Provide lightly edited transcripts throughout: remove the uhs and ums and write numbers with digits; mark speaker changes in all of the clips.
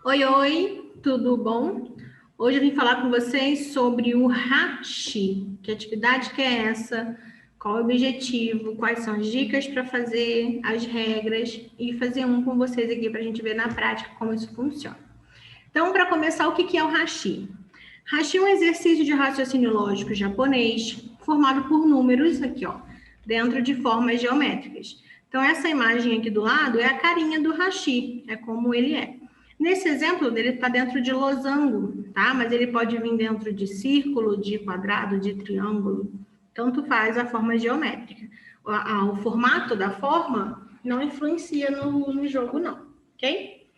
Speaker 1: Oi, oi, tudo bom? Hoje eu vim falar com vocês sobre o Hashi. Que atividade que é essa? Qual é o objetivo? Quais são as dicas para fazer, as regras e fazer um com vocês aqui para a gente ver na prática como isso funciona. Então, para começar, o que é o Hashi? Hashi é um exercício de raciocínio lógico japonês formado por números aqui, ó, dentro de formas geométricas. Então, essa imagem aqui do lado é a carinha do Hashi, é como ele é. Nesse exemplo, ele está dentro de losango, tá? Mas ele pode vir dentro de círculo, de quadrado, de triângulo. Tanto faz a forma geométrica. O formato da forma não influencia no jogo, não, ok?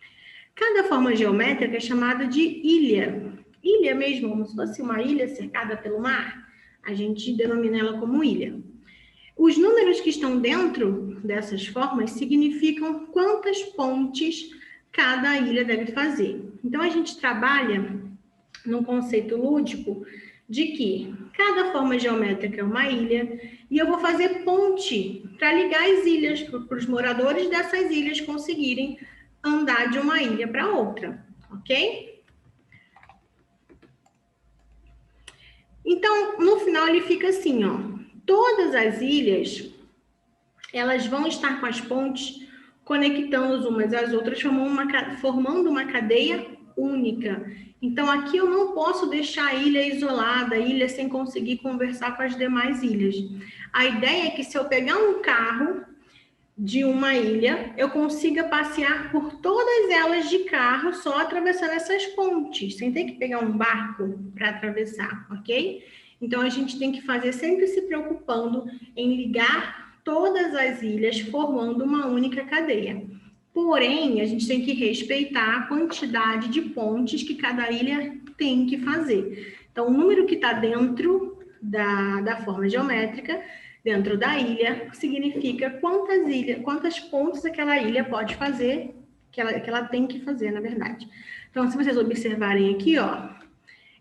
Speaker 1: Cada forma geométrica é chamada de ilha. Ilha mesmo, como se fosse uma ilha cercada pelo mar. A gente denomina ela como ilha. Os números que estão dentro dessas formas significam quantas pontes cada ilha deve fazer. Então, a gente trabalha num conceito lúdico de que cada forma geométrica é uma ilha e eu vou fazer ponte para ligar as ilhas, para os moradores dessas ilhas conseguirem andar de uma ilha para outra, ok? Então, no final ele fica assim, ó. Todas as ilhas, elas vão estar com as pontes conectando umas às outras, formando uma cadeia única. Então, aqui eu não posso deixar a ilha isolada, a ilha sem conseguir conversar com as demais ilhas. A ideia é que se eu pegar um carro de uma ilha, eu consiga passear por todas elas de carro, só atravessando essas pontes, sem ter que pegar um barco para atravessar, ok? Então, a gente tem que fazer sempre se preocupando em ligar todas as ilhas, formando uma única cadeia. Porém, a gente tem que respeitar a quantidade de pontes que cada ilha tem que fazer. Então, o número que está dentro da forma geométrica, dentro da ilha, significa quantas pontes aquela ilha pode fazer, que ela tem que fazer, na verdade. Então, se vocês observarem aqui, ó,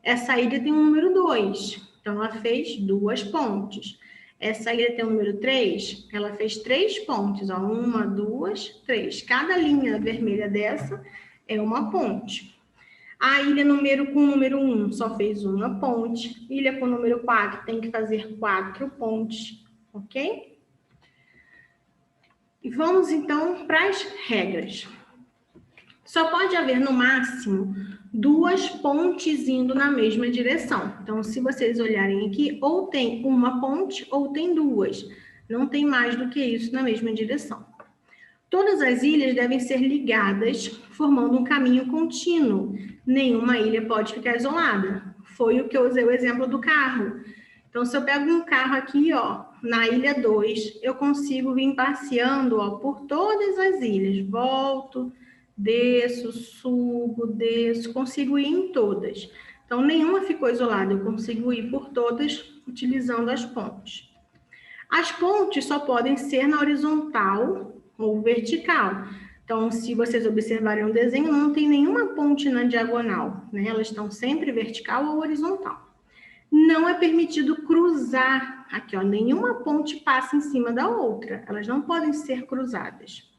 Speaker 1: essa ilha tem um número 2, então ela fez 2 pontes. Essa ilha tem o número 3, ela fez 3 pontes, ó, 1, 2, 3. Cada linha vermelha dessa é uma ponte. A ilha com o número 1 só fez uma ponte. Ilha com o número 4 tem que fazer 4 pontes, ok? E vamos então para as regras. Só pode haver no máximo 2 pontes indo na mesma direção. Então, se vocês olharem aqui, ou tem uma ponte ou tem 2. Não tem mais do que isso na mesma direção. Todas as ilhas devem ser ligadas, formando um caminho contínuo. Nenhuma ilha pode ficar isolada. Foi o que eu usei o exemplo do carro. Então, se eu pego um carro aqui, ó, na ilha 2, eu consigo vir passeando, ó, por todas as ilhas. Volto, desço, subo, desço, consigo ir em todas. Então, nenhuma ficou isolada, eu consigo ir por todas utilizando as pontes. As pontes só podem ser na horizontal ou vertical. Então, se vocês observarem o desenho, não tem nenhuma ponte na diagonal, né? Elas estão sempre vertical ou horizontal. Não é permitido cruzar aqui, ó, nenhuma ponte passa em cima da outra. Elas não podem ser cruzadas.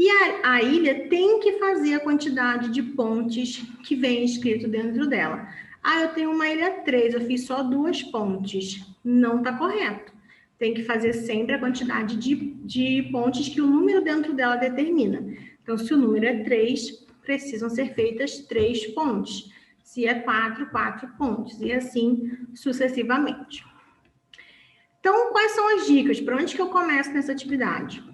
Speaker 1: E a ilha tem que fazer a quantidade de pontes que vem escrito dentro dela. Ah, eu tenho uma ilha 3, eu fiz só 2 pontes. Não está correto. Tem que fazer sempre a quantidade de pontes que o número dentro dela determina. Então, se o número é 3, precisam ser feitas 3 pontes. Se é 4, 4 pontes. E assim sucessivamente. Então, quais são as dicas? Para onde que eu começo nessa atividade?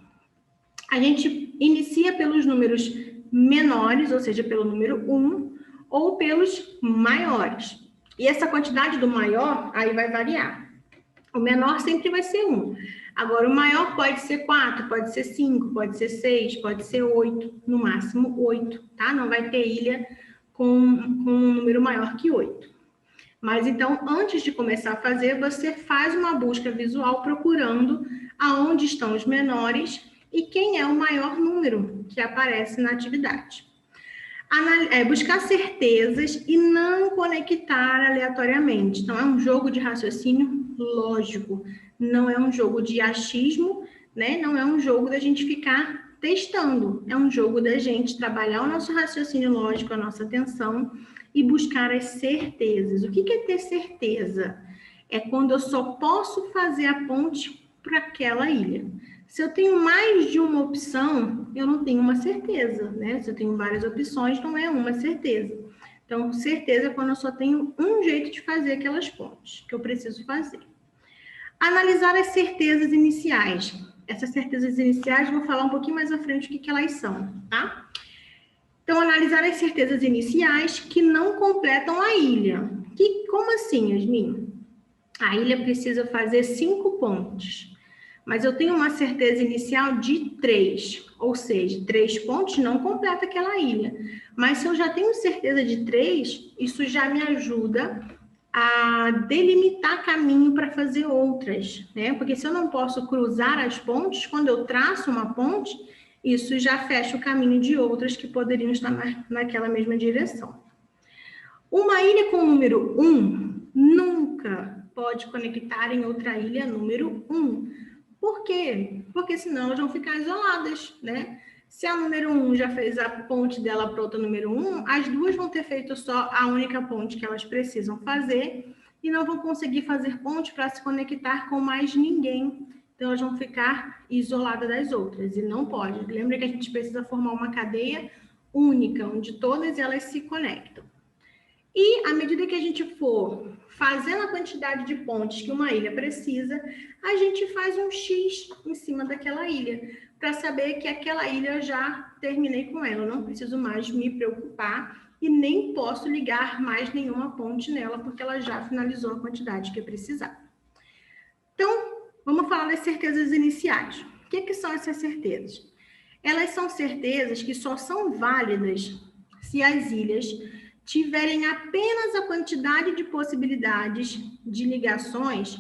Speaker 1: A gente inicia pelos números menores, ou seja, pelo número 1, ou pelos maiores. E essa quantidade do maior, aí vai variar. O menor sempre vai ser 1. Agora, o maior pode ser 4, pode ser 5, pode ser 6, pode ser 8, no máximo 8, tá? Não vai ter ilha com um número maior que 8. Mas, então, antes de começar a fazer, você faz uma busca visual procurando aonde estão os menores e quem é o maior número que aparece na atividade. Buscar certezas e não conectar aleatoriamente. Então, é um jogo de raciocínio lógico, não é um jogo de achismo, né? Não é um jogo da gente ficar testando. É um jogo da gente trabalhar o nosso raciocínio lógico, a nossa atenção e buscar as certezas. O que é ter certeza? É quando eu só posso fazer a ponte para aquela ilha. Se eu tenho mais de uma opção, eu não tenho uma certeza, né? Se eu tenho várias opções, não é uma certeza. Então, certeza é quando eu só tenho um jeito de fazer aquelas pontes que eu preciso fazer. Analisar as certezas iniciais. Essas certezas iniciais, eu vou falar um pouquinho mais à frente o que elas são, tá? Então, analisar as certezas iniciais que não completam a ilha. Como assim, Yasmin? A ilha precisa fazer 5 pontes, mas eu tenho uma certeza inicial de 3, ou seja, 3 pontes não completa aquela ilha. Mas se eu já tenho certeza de 3, isso já me ajuda a delimitar caminho para fazer outras, né? Porque se eu não posso cruzar as pontes, quando eu traço uma ponte, isso já fecha o caminho de outras que poderiam estar naquela mesma direção. Uma ilha com o número 1 nunca pode conectar em outra ilha número 1. Por quê? Porque senão elas vão ficar isoladas, né? Se a número 1 já fez a ponte dela para outra número 1, as duas vão ter feito só a única ponte que elas precisam fazer e não vão conseguir fazer ponte para se conectar com mais ninguém. Então, elas vão ficar isoladas das outras e não pode. Lembra que a gente precisa formar uma cadeia única, onde todas elas se conectam. E, à medida que a gente for fazendo a quantidade de pontes que uma ilha precisa, a gente faz um X em cima daquela ilha, para saber que aquela ilha eu já terminei com ela, eu não preciso mais me preocupar e nem posso ligar mais nenhuma ponte nela, porque ela já finalizou a quantidade que eu precisar. Então, vamos falar das certezas iniciais. O que são essas certezas? Elas são certezas que só são válidas se as ilhas tiverem apenas a quantidade de possibilidades de ligações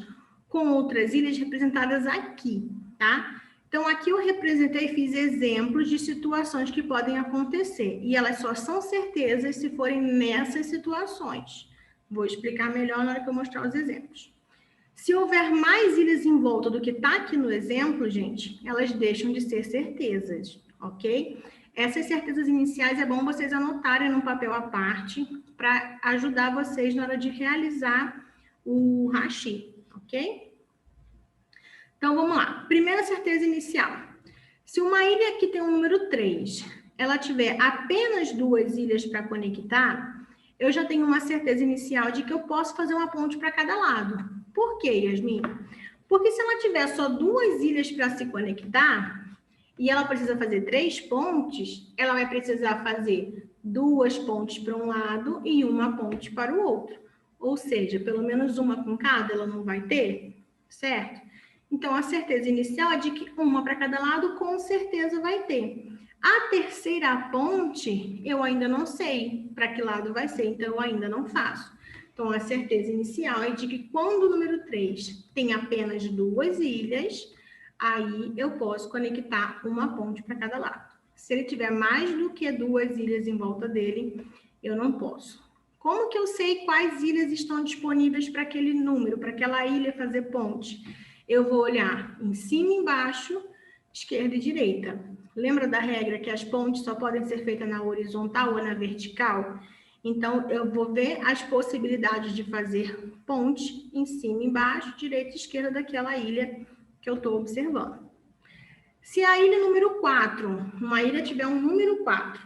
Speaker 1: com outras ilhas representadas aqui, tá? Então, aqui eu representei e fiz exemplos de situações que podem acontecer. E elas só são certezas se forem nessas situações. Vou explicar melhor na hora que eu mostrar os exemplos. Se houver mais ilhas em volta do que está aqui no exemplo, gente, elas deixam de ser certezas, ok? Essas certezas iniciais é bom vocês anotarem num papel à parte para ajudar vocês na hora de realizar o hashi, ok? Então, vamos lá. Primeira certeza inicial. Se uma ilha que tem o número 3, ela tiver apenas 2 ilhas para conectar, eu já tenho uma certeza inicial de que eu posso fazer uma ponte para cada lado. Por quê, Yasmin? Porque se ela tiver só 2 ilhas para se conectar, e ela precisa fazer 3 pontes, ela vai precisar fazer 2 pontes para um lado e uma ponte para o outro. Ou seja, pelo menos uma com cada ela não vai ter, certo? Então, a certeza inicial é de que uma para cada lado com certeza vai ter. A terceira ponte, eu ainda não sei para que lado vai ser, então eu ainda não faço. Então, a certeza inicial é de que quando o número 3 tem apenas 2 ilhas, aí eu posso conectar uma ponte para cada lado. Se ele tiver mais do que 2 ilhas em volta dele, eu não posso. Como que eu sei quais ilhas estão disponíveis para aquele número, para aquela ilha fazer ponte? Eu vou olhar em cima e embaixo, esquerda e direita. Lembra da regra que as pontes só podem ser feitas na horizontal ou na vertical? Então, eu vou ver as possibilidades de fazer ponte em cima e embaixo, direita e esquerda daquela ilha que eu estou observando. Se a ilha número 4, uma ilha tiver um número 4,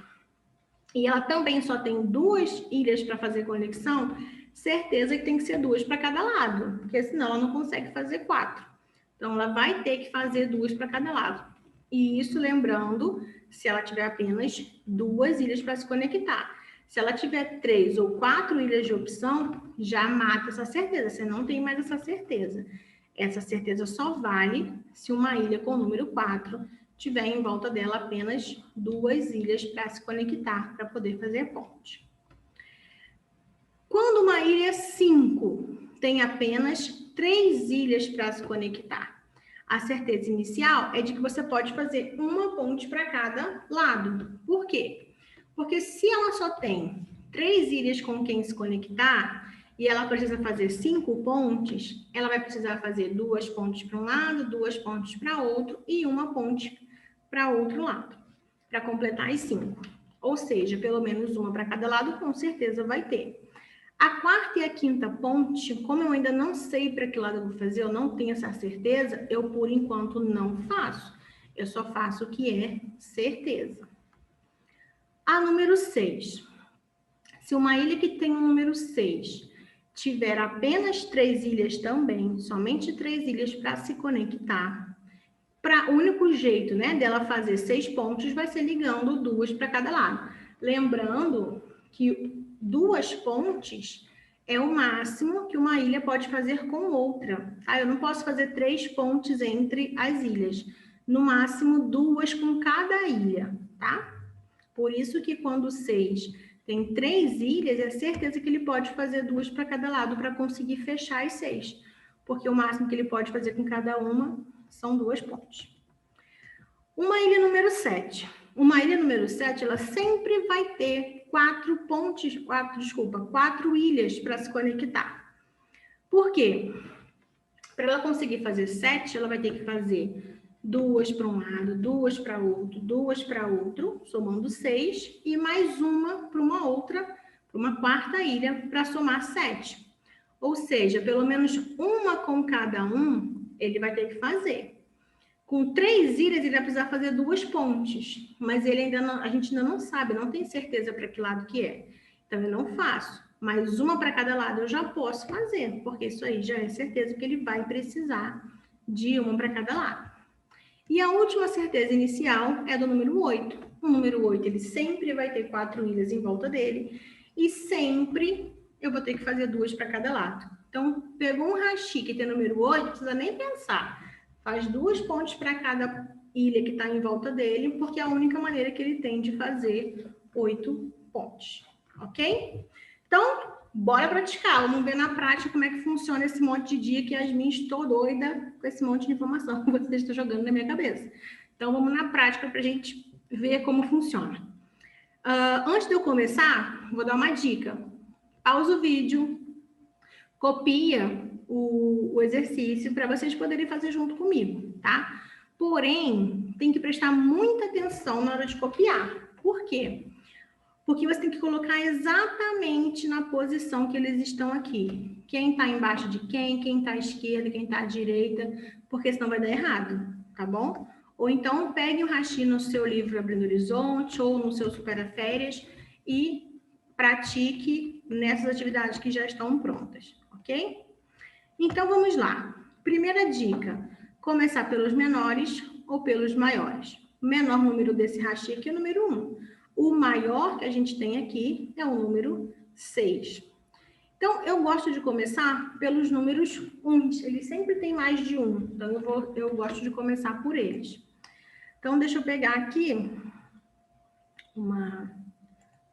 Speaker 1: e ela também só tem 2 ilhas para fazer conexão, certeza que tem que ser 2 para cada lado, porque senão ela não consegue fazer 4. Então, ela vai ter que fazer 2 para cada lado. E isso lembrando, se ela tiver apenas 2 ilhas para se conectar. Se ela tiver 3 ou 4 ilhas de opção, já mata essa certeza, você não tem mais essa certeza. Essa certeza só vale se uma ilha com o número 4 tiver em volta dela apenas 2 ilhas para se conectar, para poder fazer ponte. Quando uma ilha 5 tem apenas 3 ilhas para se conectar, a certeza inicial é de que você pode fazer uma ponte para cada lado. Por quê? Porque se ela só tem 3 ilhas com quem se conectar e ela precisa fazer 5 pontes, ela vai precisar fazer 2 pontes para um lado, 2 pontes para outro e uma ponte para outro lado, para completar as 5. Ou seja, pelo menos uma para cada lado, com certeza vai ter. A quarta e a quinta ponte, como eu ainda não sei para que lado eu vou fazer, eu não tenho essa certeza, eu, por enquanto, não faço. Eu só faço o que é certeza. A número 6. Se uma ilha que tem o número 6 tiver apenas 3 ilhas também, somente 3 ilhas para se conectar, o único jeito, né, dela fazer 6 pontos vai ser ligando 2 para cada lado. Lembrando que 2 pontes é o máximo que uma ilha pode fazer com outra. Tá? Eu não posso fazer 3 pontes entre as ilhas. No máximo, 2 com cada ilha, tá? Por isso que quando 6 tem 3 ilhas, é certeza que ele pode fazer 2 para cada lado para conseguir fechar as 6. Porque o máximo que ele pode fazer com cada uma são 2 pontes. Uma ilha número 7. Uma ilha número 7, ela sempre vai ter 4 ilhas para se conectar. Por quê? Para ela conseguir fazer 7, ela vai ter que fazer 2 para um lado, 2 para outro, 2 para outro, somando 6, e mais uma para uma outra, para uma quarta ilha, para somar 7. Ou seja, pelo menos uma com cada um, ele vai ter que fazer. Com 3 ilhas, ele vai precisar fazer 2 pontes, mas ele ainda não, a gente ainda não sabe, não tem certeza para que lado que é. Então, eu não faço. Mas uma para cada lado eu já posso fazer, porque isso aí já é certeza que ele vai precisar de uma para cada lado. E a última certeza inicial é do número 8. O número 8, ele sempre vai ter 4 ilhas em volta dele e sempre eu vou ter que fazer 2 para cada lado. Então, pegou um hashi que tem número 8, não precisa nem pensar. Faz 2 pontes para cada ilha que está em volta dele, porque é a única maneira que ele tem de fazer 8 pontes, ok? Então, bora praticar. Vamos ver na prática como é que funciona esse monte de dia que a Yasmin estou doida com esse monte de informação que vocês estão jogando na minha cabeça. Então, vamos na prática para a gente ver como funciona. Antes de eu começar, vou dar uma dica. Pausa o vídeo, copia o exercício para vocês poderem fazer junto comigo, tá? Porém, tem que prestar muita atenção na hora de copiar. Por quê? Porque você tem que colocar exatamente na posição que eles estão aqui. Quem está embaixo de quem está à esquerda, quem está à direita, porque senão vai dar errado, tá bom? Ou então, pegue o hashi no seu livro Abrindo Horizonte ou no seu Supera Férias e pratique nessas atividades que já estão prontas, ok? Então, vamos lá. Primeira dica, começar pelos menores ou pelos maiores. O menor número desse hashi aqui é o número 1. O maior que a gente tem aqui é o número 6. Então, eu gosto de começar pelos números 1. Eles sempre têm mais de 1. Então, eu gosto de começar por eles. Então, deixa eu pegar aqui uma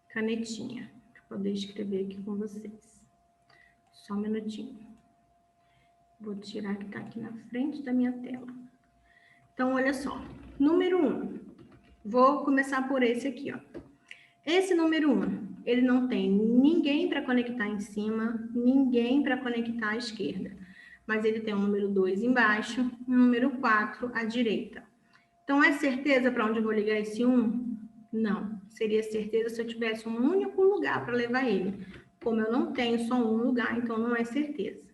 Speaker 1: canetinha para poder escrever aqui com vocês. Só um minutinho. Vou tirar que está aqui na frente da minha tela. Então, olha só. Número 1. Vou começar por esse aqui, ó. Esse número 1, ele não tem ninguém para conectar em cima, ninguém para conectar à esquerda. Mas ele tem um número 2 embaixo e um número 4 à direita. Então, é certeza para onde eu vou ligar esse 1? Não. Seria certeza se eu tivesse um único lugar para levar ele. Como eu não tenho só um lugar, então não é certeza.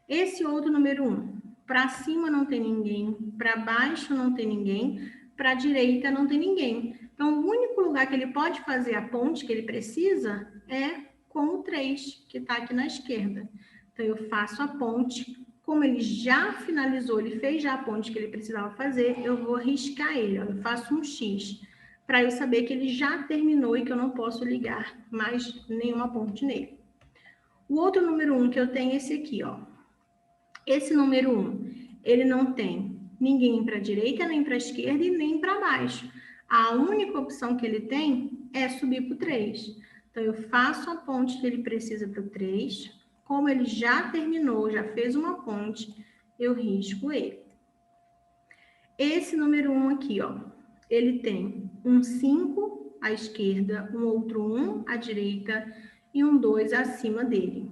Speaker 1: Esse outro número 1, para cima não tem ninguém, para baixo não tem ninguém, para a direita não tem ninguém. Então, o único lugar que ele pode fazer a ponte que ele precisa é com o 3, que está aqui na esquerda. Então, eu faço a ponte. Como ele já finalizou, ele fez já a ponte que ele precisava fazer, eu vou riscar ele. Ó, eu faço um X, para eu saber que ele já terminou e que eu não posso ligar mais nenhuma ponte nele. O outro número 1 que eu tenho é esse aqui, ó. Esse número 1, ele não tem ninguém para a direita, nem para a esquerda e nem para baixo. A única opção que ele tem é subir para o 3. Então, eu faço a ponte que ele precisa para o 3. Como ele já terminou, já fez uma ponte, eu risco ele. Esse número 1 aqui, ó, ele tem um 5 à esquerda, um outro 1 à direita e um 2 acima dele.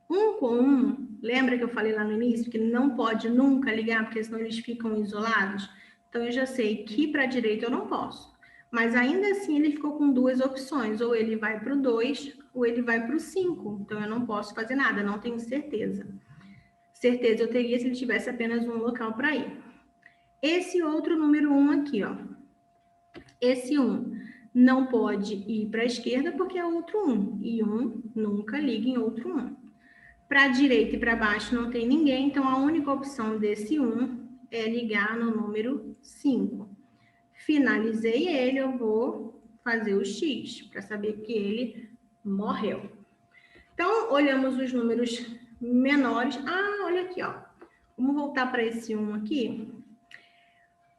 Speaker 1: 1 com 1, lembra que eu falei lá no início que não pode nunca ligar, porque senão eles ficam isolados? Então, eu já sei que para a direita eu não posso. Mas ainda assim, ele ficou com duas opções. Ou ele vai para o 2, ou ele vai para o 5. Então, eu não posso fazer nada, não tenho certeza. Certeza eu teria se ele tivesse apenas um local para ir. Esse outro número 1 aqui, ó. Esse 1 não pode ir para a esquerda porque é outro 1. E 1 nunca liga em outro 1. Para a direita e para baixo não tem ninguém, então a única opção desse 1 é ligar no número 5. Finalizei ele, eu vou fazer o X, para saber que ele morreu. Então, olhamos os números menores. Ah, olha aqui, ó. Vamos voltar para esse 1 aqui.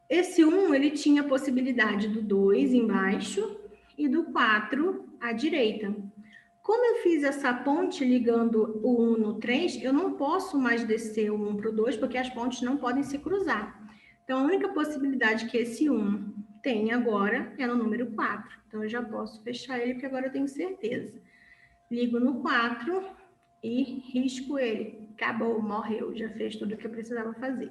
Speaker 1: Esse 1, ele tinha a possibilidade do 2 embaixo e do 4 à direita. Como eu fiz essa ponte ligando o 1 no 3, eu não posso mais descer o 1 para o 2, porque as pontes não podem se cruzar. Então, a única possibilidade que esse 1 tem agora é no número 4. Então, eu já posso fechar ele, porque agora eu tenho certeza. Ligo no 4 e risco ele. Acabou, morreu, já fez tudo o que eu precisava fazer.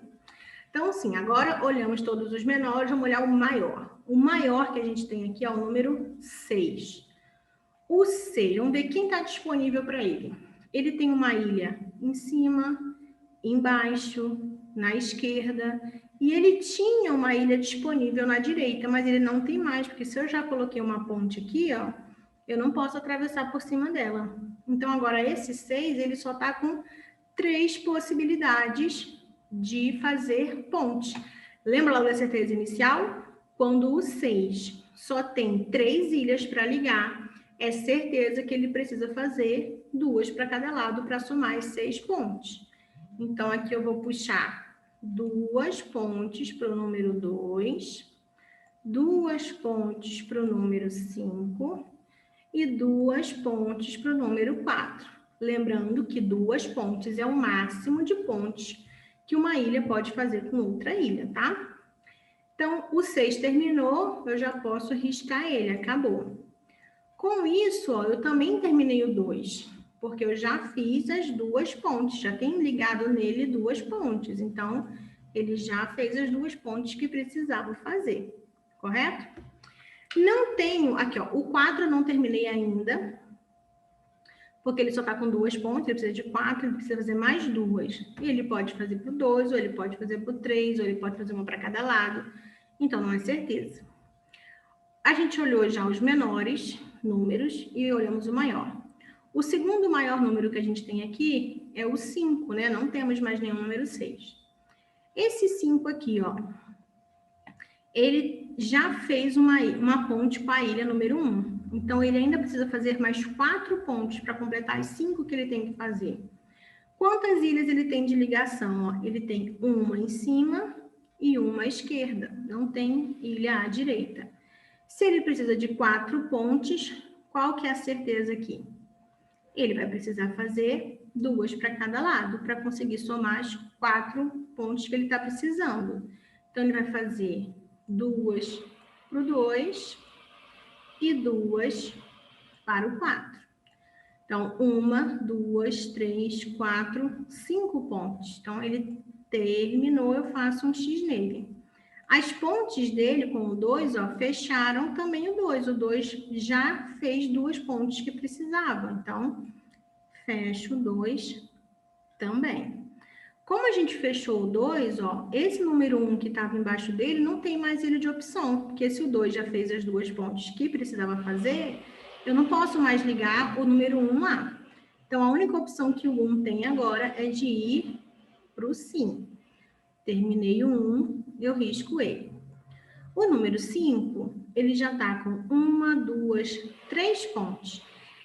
Speaker 1: Então, sim, agora olhamos todos os menores, vamos olhar o maior. O maior que a gente tem aqui é o número 6. O 6, vamos ver quem está disponível para ele. Ele tem uma ilha em cima, embaixo, na esquerda, e ele tinha uma ilha disponível na direita, mas ele não tem mais, porque se eu já coloquei uma ponte aqui, ó, eu não posso atravessar por cima dela. Então, agora esse 6, ele só está com 3 possibilidades de fazer ponte. Lembra lá da certeza inicial? Quando o 6 só tem 3 ilhas para ligar, é certeza que ele precisa fazer 2 para cada lado para somar as 6 pontes. Então, aqui eu vou puxar 2 pontes para o número 2, 2 pontes para o número 5 e 2 pontes para o número 4. Lembrando que 2 pontes é o máximo de pontes que uma ilha pode fazer com outra ilha, tá? Então, o 6 terminou, eu já posso riscar ele, acabou. Com isso, ó, eu também terminei o 2, porque eu já fiz as 2 pontes, já tenho ligado nele 2 pontes. Então, ele já fez as 2 pontes que precisava fazer, correto? Não tenho, aqui ó, o 4 eu não terminei ainda, porque ele só está com 2 pontes, ele precisa de 4, ele precisa fazer mais 2. E ele pode fazer para o 2, ou ele pode fazer para o 3, ou ele pode fazer uma para cada lado. Então, não é certeza. A gente olhou já os menores números e olhamos o maior. O segundo maior número que a gente tem aqui é o 5, né? Não temos mais nenhum número 6. Esse 5 aqui, ó, ele já fez uma ponte com a ilha número 1. Então, ele ainda precisa fazer mais 4 pontos para completar as 5 que ele tem que fazer. Quantas ilhas ele tem de ligação? Ó, ele tem uma em cima e uma à esquerda. Não tem ilha à direita. Se ele precisa de 4 pontes, qual que é a certeza aqui? Ele vai precisar fazer 2 para cada lado, para conseguir somar as 4 pontes que ele está precisando. Então, ele vai fazer 2 para o 2 e 2 para o 4. Então, 1, 2, 3, 4, 5 pontes. Então, ele terminou, eu faço um X nele. As pontes dele com o 2, ó, fecharam também o 2. O 2 já fez 2 pontes que precisava. Então, fecho o 2 também. Como a gente fechou o 2, ó, esse número 1 que estava embaixo dele não tem mais ilha de opção, porque se o 2 já fez as 2 pontes que precisava fazer, eu não posso mais ligar o número 1 lá. Então, a única opção que o 1 tem agora é de ir para o 5. Terminei o 1, eu risco ele. O número 5, ele já está com 1, 2, 3 pontes.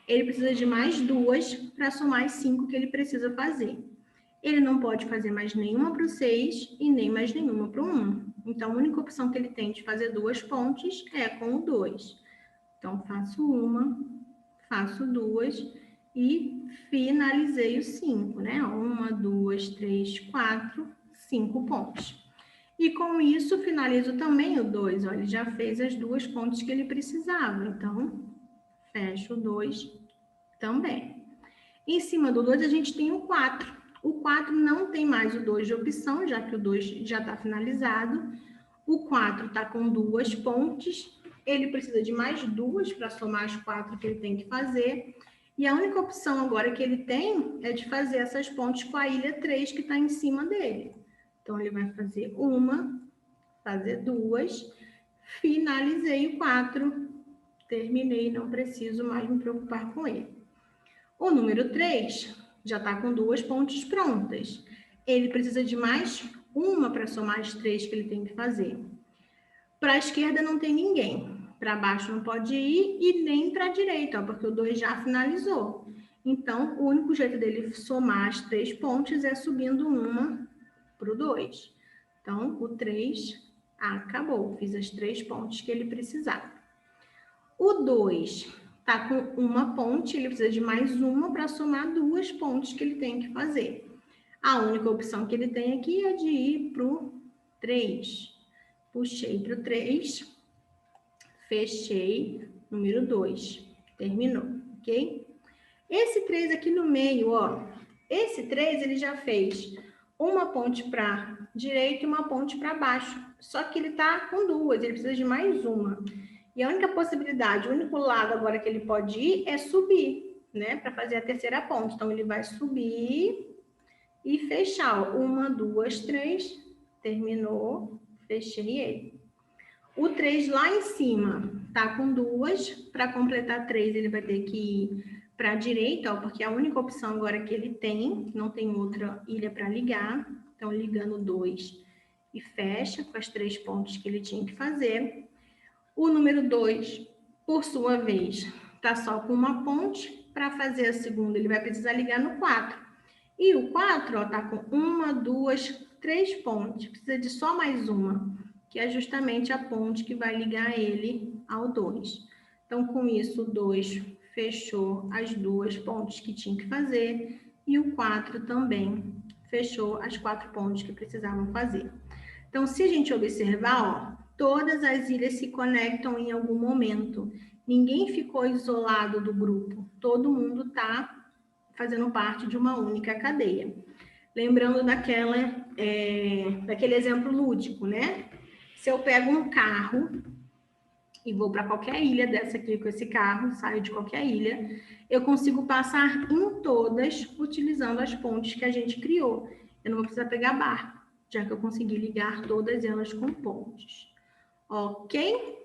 Speaker 1: Ele precisa de mais 2 para somar as 5 que ele precisa fazer. Ele não pode fazer mais nenhuma para o 6 e nem mais nenhuma para o 1. Então, a única opção que ele tem de fazer 2 pontes é com o 2. Então, faço uma, faço 2 e finalizei o 5, né? 1, 2, 3, 4, 5 pontos. E com isso, finalizo também o 2. Olha, ele já fez as 2 pontes que ele precisava. Então, fecho o 2 também. Em cima do 2, a gente tem o 4. O 4 não tem mais o 2 de opção, já que o 2 já está finalizado. O 4 está com 2 pontes, ele precisa de mais 2 para somar as 4 que ele tem que fazer. E a única opção agora que ele tem é de fazer essas pontes com a ilha 3 que está em cima dele. Então, ele vai fazer uma, fazer 2, finalizei o 4, terminei, não preciso mais me preocupar com ele. O número 3 já está com 2 pontes prontas. Ele precisa de mais uma para somar as 3 que ele tem que fazer. Para a esquerda não tem ninguém. Para baixo não pode ir e nem para a direita, ó, porque o 2 já finalizou. Então, o único jeito dele somar as 3 pontes é subindo uma para o 2. Então, o 3 acabou. Fiz as 3 pontes que ele precisava. O 2 está com uma ponte, ele precisa de mais uma para somar 2 pontes que ele tem que fazer. A única opção que ele tem aqui é de ir para o 3. Puxei para o 3, fechei, número 2. Terminou, ok? Esse 3 aqui no meio, ó, esse 3 ele já fez uma ponte para direita e uma ponte para baixo. Só que ele está com 2, ele precisa de mais uma. E a única possibilidade, o único lado agora que ele pode ir é subir, né? Para fazer a terceira ponte. Então, ele vai subir e fechar. 1, 2, 3. Terminou, fechei ele. O 3 lá em cima tá com 2. Para completar 3, ele vai ter que ir para a direita, ó, porque é a única opção agora que ele tem. Não tem outra ilha para ligar. Então, ligando 2 e fecha com as 3 pontes que ele tinha que fazer. O número 2, por sua vez, está só com uma ponte. Para fazer a segunda, ele vai precisar ligar no 4. E o 4 está com 1, 2, 3 pontes. Precisa de só mais uma, que é justamente a ponte que vai ligar ele ao 2. Então, com isso, o 2 fechou as 2 pontes que tinha que fazer. E o 4 também fechou as 4 pontes que precisavam fazer. Então, se a gente observar, ó, todas as ilhas se conectam em algum momento. Ninguém ficou isolado do grupo. Todo mundo está fazendo parte de uma única cadeia. Lembrando daquele exemplo lúdico, né? Se eu pego um carro e vou para qualquer ilha dessa aqui com esse carro, saio de qualquer ilha, eu consigo passar em todas utilizando as pontes que a gente criou. Eu não vou precisar pegar barco, já que eu consegui ligar todas elas com pontes. Ok?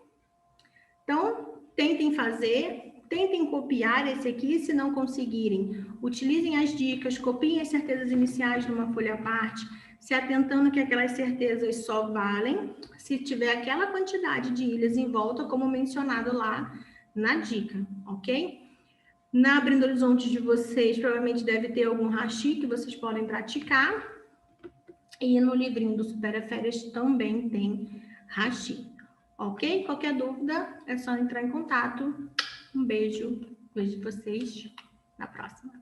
Speaker 1: Então, tentem fazer, tentem copiar esse aqui, se não conseguirem, utilizem as dicas, copiem as certezas iniciais numa folha à parte, se atentando que aquelas certezas só valem se tiver aquela quantidade de ilhas em volta, como mencionado lá na dica, ok? Na Abrindo Horizontes de vocês, provavelmente deve ter algum hashi que vocês podem praticar, e no livrinho do Supera Férias também tem hashi. Ok? Qualquer dúvida é só entrar em contato. Um beijo. Vejo vocês na próxima.